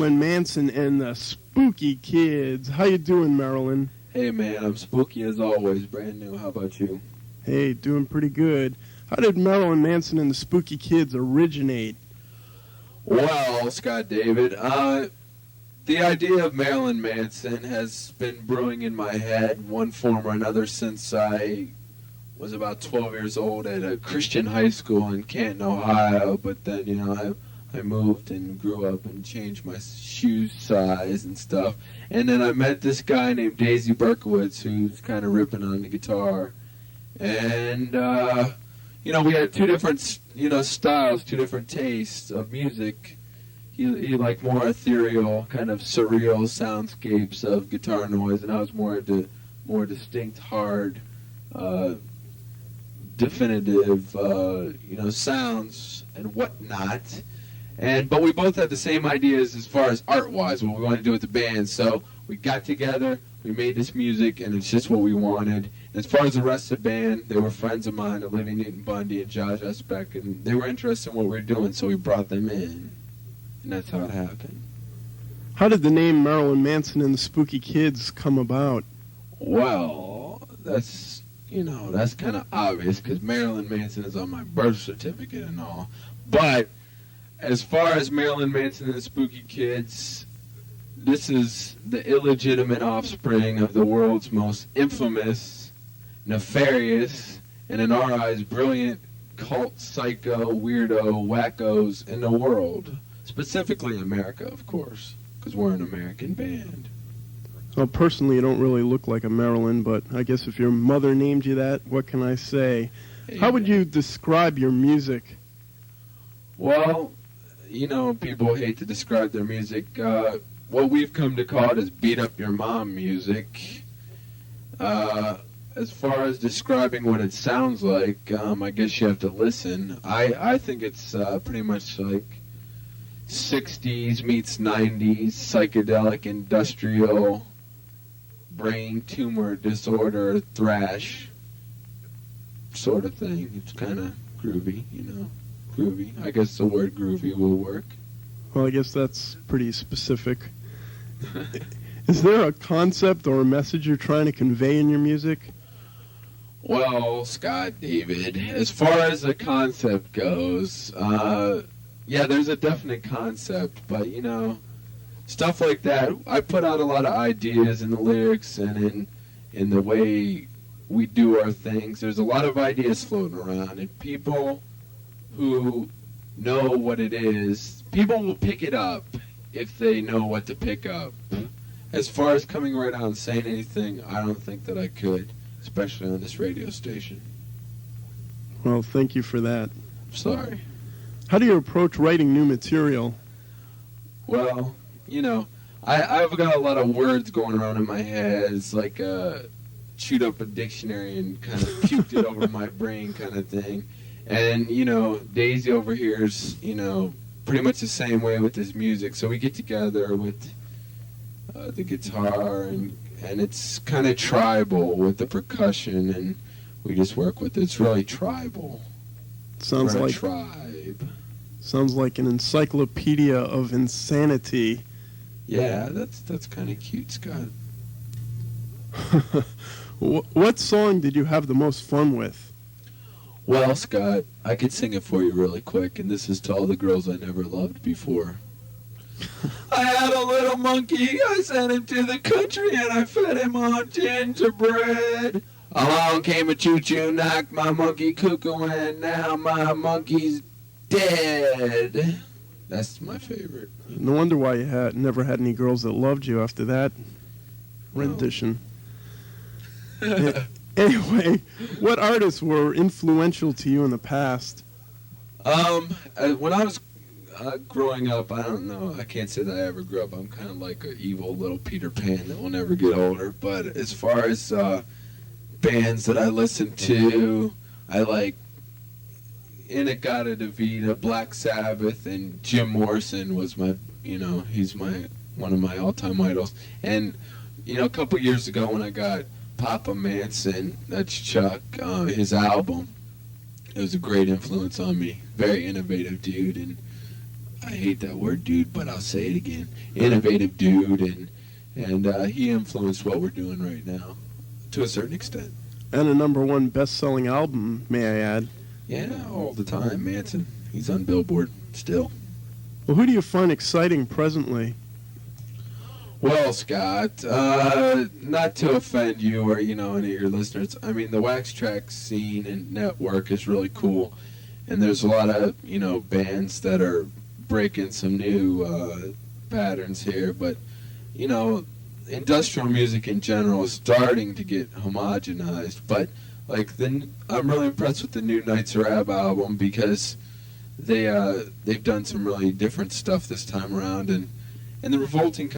Marilyn Manson and the Spooky Kids. How you doing, Marilyn? Hey man, I'm spooky as always, brand new. How about you? Hey, doing pretty good. How did Marilyn Manson and the Spooky Kids originate? Well, Scott David, the idea of Marilyn Manson has been brewing in my head in one form or another since I was about 12 years old at a Christian high school in Canton, Ohio. But then, I moved and grew up and changed my shoe size and stuff. And then I met this guy named Daisy Berkowitz who's kind of ripping on the guitar. And, we had two different, styles, two different tastes of music. He liked more ethereal, kind of surreal soundscapes of guitar noise, and I was more into more distinct, hard, definitive, sounds and whatnot. But we both had the same ideas as far as art-wise, what we wanted to do with the band. So we got together, we made this music, and it's just what we wanted. And as far as the rest of the band, they were friends of mine, Olivia Newton-Bundy and Josh Esbeck, and they were interested in what we were doing, so we brought them in. And that's how it happened. How did the name Marilyn Manson and the Spooky Kids come about? Well, that's kind of obvious, because Marilyn Manson is on my birth certificate and all. But as far as Marilyn Manson and the Spooky Kids, this is the illegitimate offspring of the world's most infamous, nefarious, and in our eyes, brilliant cult psycho, weirdo, wackos in the world. Specifically America, of course, because we're an American band. Well, personally, you don't really look like a Marilyn, but I guess if your mother named you that, what can I say? Hey, How would you describe your music? Well, people hate to describe their music. What we've come to call it is beat up your mom music. As far as describing what it sounds like, I guess you have to listen. I think it's pretty much like 60s meets 90s, psychedelic, industrial, brain tumor disorder, thrash sort of thing. It's kind of groovy, groovy. I guess the word groovy will work. Well, I guess that's pretty specific. Is there a concept or a message you're trying to convey in your music? Well, Scott David, as far as the concept goes, yeah, there's a definite concept, but, stuff like that. I put out a lot of ideas in the lyrics and in the way we do our things. There's a lot of ideas floating around, and people who know what it is, people will pick it up if they know what to pick up. As far as coming right out and saying anything, I don't think that I could, especially on this radio station. Well, thank you for that. Sorry. How do you approach writing new material? Well, I've got a lot of words going around in my head. It's like chewed up a dictionary and kind of puked it over my brain kind of thing. And, Daisy over here is, pretty much the same way with this music. So we get together with the guitar, and it's kind of tribal with the percussion, and we just work with it. It's really tribal. Sounds like tribe. Sounds like an encyclopedia of insanity. Yeah, that's kind of cute, Scott. What song did you have the most fun with? Well, Scott, I could sing it for you really quick, and this is to all the girls I never loved before. I had a little monkey, I sent him to the country, and I fed him on gingerbread. Along came a choo-choo, knocked my monkey cuckoo, and now my monkey's dead. That's my favorite. No wonder why you never had any girls that loved you after that rendition. Anyway, what artists were influential to you in the past? When I was growing up, I don't know, I can't say that I ever grew up. I'm kind of like an evil little Peter Pan that will never get older. But as far as bands that I listen to, I like Inagata-Davida, Black Sabbath, and Jim Morrison was my, he's one of my all-time idols. And, a couple years ago when I got Papa Manson, that's Chuck, his album, it was a great influence on me. Very innovative dude, and I hate that word, dude, but I'll say it again. Innovative dude, and he influenced what we're doing right now to a certain extent. And a #1 best-selling album, may I add. Yeah, all the time, Manson. He's on Billboard still. Well, who do you find exciting presently? Well, Scott, not to offend you or, any of your listeners, I mean, the Wax Track scene and network is really cool. And there's a lot of, bands that are breaking some new patterns here. But, industrial music in general is starting to get homogenized. But, I'm really impressed with the new Nights of Rab album because they've done some really different stuff this time around. And the Revolting